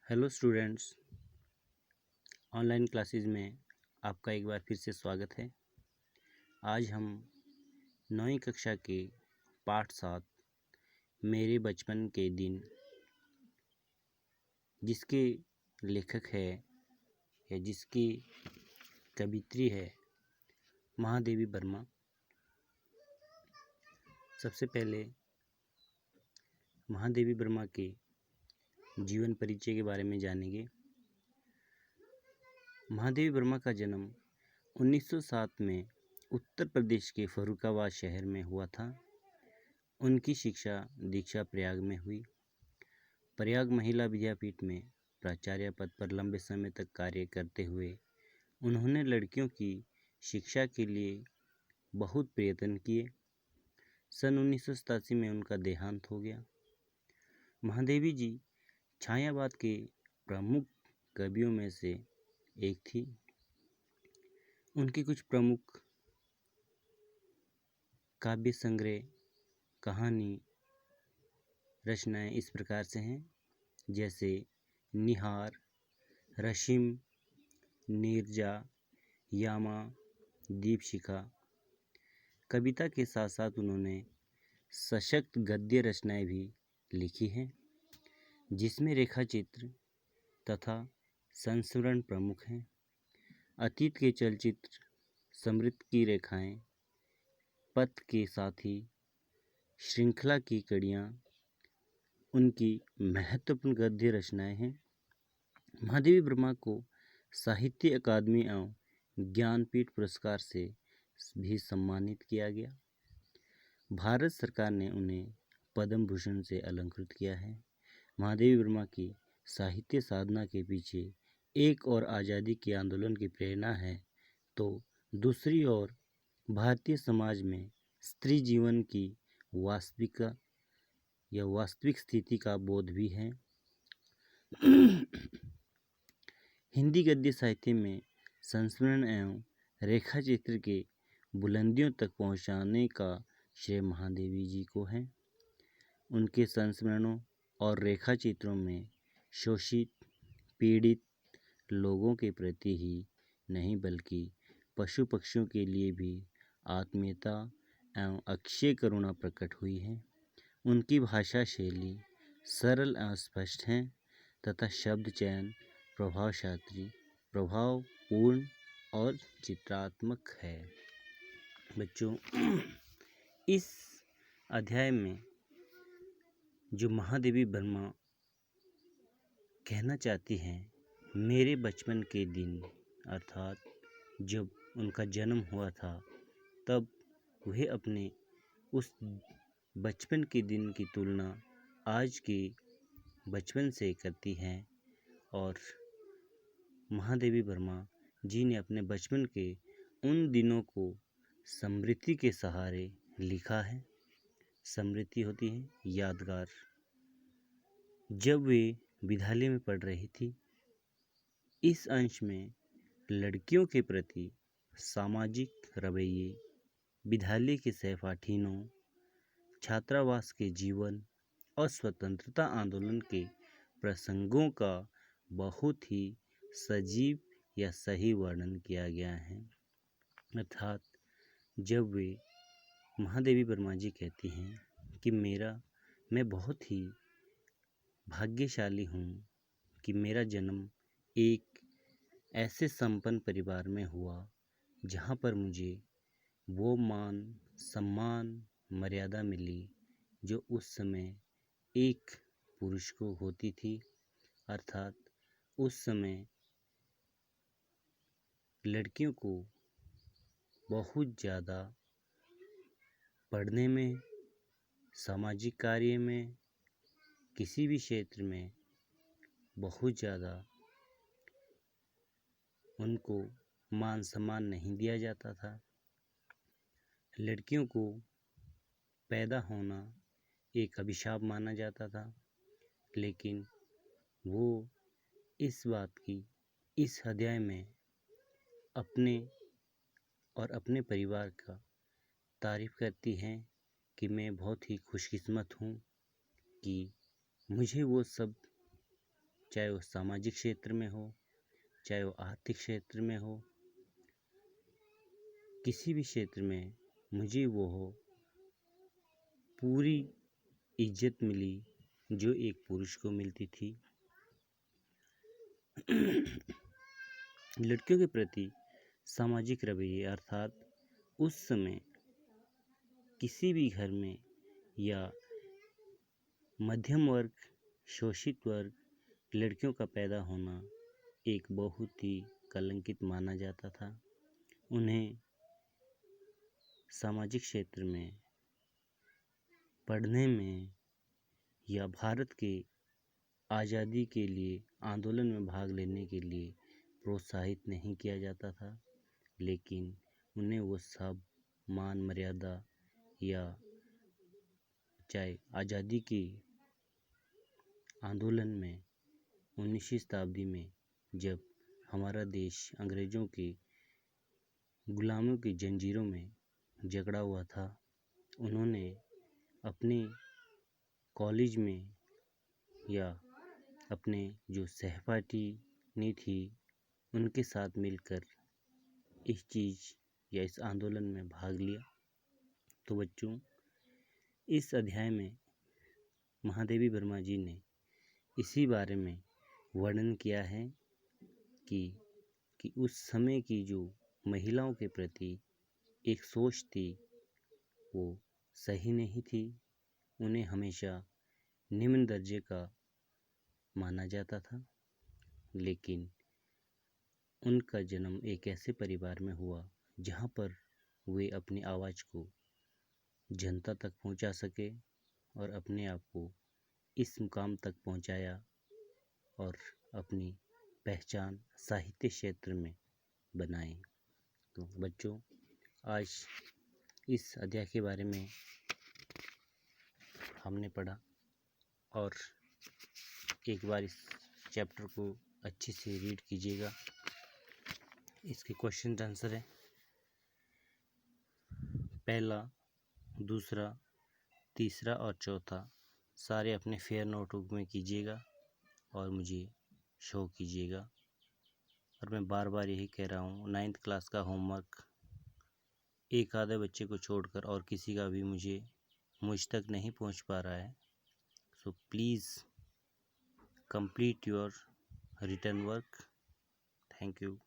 Hello students, online classes में आपका एक बार फिर से स्वागत है। आज हम 9वीं कक्षा के पाठ 7 मेरे बचपन के दिन, जिसके लेखक है या जिसकी कवित्री है महादेवी वर्मा। सबसे पहले महादेवी वर्मा के जीवन परिचय के बारे में जानेंगे। महादेवी वर्मा का जन्म 1907 में उत्तर प्रदेश के फर्रुखाबाद शहर में हुआ था। उनकी शिक्षा दीक्षा प्रयाग में हुई। प्रयाग महिला विद्यापीठ में प्राचार्य पद पर लंबे समय तक कार्य करते हुए उन्होंने लड़कियों की शिक्षा के लिए बहुत प्रयत्न किए। सन 1987 में उनका देहांत हो गया। महादेवी जी छायावाद के प्रमुख कवियों में से एक थी। उनकी कुछ प्रमुख काव्य संग्रह, कहानी, रचनाएं इस प्रकार से हैं, जैसे निहार, रशिम, नीरजा, यामा, दीपशिखा। कविता के साथ साथ उन्होंने सशक्त गद्य रचनाएं भी लिखी हैं, जिसमें रेखाचित्र तथा संस्मरण प्रमुख हैं। अतीत के चलचित्र, समृद्ध की रेखाएं, पथ के साथी, श्रृंखला की कड़ियाँ उनकी महत्वपूर्ण गद्य रचनाएं हैं। महादेवी वर्मा को साहित्य अकादमी एवं ज्ञानपीठ पुरस्कार से भी सम्मानित किया गया। भारत सरकार ने उन्हें पद्म भूषण से अलंकृत किया है। महादेवी वर्मा की साहित्य साधना के पीछे एक और आज़ादी के आंदोलन की प्रेरणा है, तो दूसरी ओर भारतीय समाज में स्त्री जीवन की वास्तविक स्थिति का बोध भी है। हिंदी गद्य साहित्य में संस्मरण एवं रेखाचित्र के बुलंदियों तक पहुंचाने का श्रेय महादेवी जी को है। उनके संस्मरणों और रेखाचित्रों में शोषित, पीड़ित लोगों के प्रति ही नहीं बल्कि पशु पक्षियों के लिए भी आत्मीयता एवं अक्षय करुणा प्रकट हुई है। उनकी भाषा शैली सरल एवं स्पष्ट है तथा शब्द चयन प्रभावपूर्ण और चित्रात्मक है। बच्चों, इस अध्याय में जो महादेवी वर्मा कहना चाहती हैं, मेरे बचपन के दिन, अर्थात जब उनका जन्म हुआ था तब वह अपने उस बचपन के दिन की तुलना आज के बचपन से करती हैं। और महादेवी वर्मा जी ने अपने बचपन के उन दिनों को स्मृति के सहारे लिखा है। स्मृति होती है यादगार। जब वे विद्यालय में पढ़ रही थी, इस अंश में लड़कियों के प्रति सामाजिक रवैये, विद्यालय के सहपाठियों, छात्रावास के जीवन और स्वतंत्रता आंदोलन के प्रसंगों का बहुत ही सजीव या सही वर्णन किया गया है। अर्थात जब वे महादेवी वर्मा जी कहती हैं कि मैं बहुत ही भाग्यशाली हूँ कि मेरा जन्म एक ऐसे संपन्न परिवार में हुआ जहाँ पर मुझे वो मान, सम्मान, मर्यादा मिली जो उस समय एक पुरुष को होती थी। अर्थात उस समय लड़कियों को बहुत ज़्यादा पढ़ने में, सामाजिक कार्य में, किसी भी क्षेत्र में बहुत ज़्यादा उनको मान सम्मान नहीं दिया जाता था। लड़कियों को पैदा होना एक अभिशाप माना जाता था, लेकिन वो इस बात की इस अध्याय में अपने और अपने परिवार का तारीफ करती हैं कि मैं बहुत ही खुशकिस्मत हूँ कि मुझे वो सब चाहे वो सामाजिक क्षेत्र में हो, चाहे वो आर्थिक क्षेत्र में हो, किसी भी क्षेत्र में मुझे वो पूरी इज्जत मिली जो एक पुरुष को मिलती थी। लड़कियों के प्रति सामाजिक रवैये अर्थात उस समय किसी भी घर में या मध्यम वर्ग, शोषित वर्ग, लड़कियों का पैदा होना एक बहुत ही कलंकित माना जाता था। उन्हें सामाजिक क्षेत्र में पढ़ने में या भारत के आज़ादी के लिए आंदोलन में भाग लेने के लिए प्रोत्साहित नहीं किया जाता था, लेकिन उन्हें वो सब मान मर्यादा या चाहे आज़ादी के आंदोलन में 19वीं शताब्दी में जब हमारा देश अंग्रेज़ों के गुलामों की जंजीरों में जकड़ा हुआ था, उन्होंने अपने कॉलेज में या अपने जो सहपाठिनी थी उनके साथ मिलकर इस चीज़ या इस आंदोलन में भाग लिया। तो बच्चों, इस अध्याय में महादेवी वर्मा जी ने इसी बारे में वर्णन किया है कि उस समय की जो महिलाओं के प्रति एक सोच थी वो सही नहीं थी। उन्हें हमेशा निम्न दर्जे का माना जाता था, लेकिन उनका जन्म एक ऐसे परिवार में हुआ जहाँ पर वे अपनी आवाज़ को जनता तक पहुँचा सके और अपने आप को इस मुकाम तक पहुँचाया और अपनी पहचान साहित्य क्षेत्र में बनाए। तो बच्चों, आज इस अध्याय के बारे में हमने पढ़ा और एक बार इस चैप्टर को अच्छे से रीड कीजिएगा। इसके क्वेश्चन आंसर है पहला, दूसरा, तीसरा और चौथा सारे अपने फेयर नोटबुक में कीजिएगा और मुझे शो कीजिएगा। और मैं बार बार यही कह रहा हूँ, 9th क्लास का होमवर्क एक आधे बच्चे को छोड़कर और किसी का भी मुझ तक नहीं पहुँच पा रहा है। So please complete your written work. Thank you.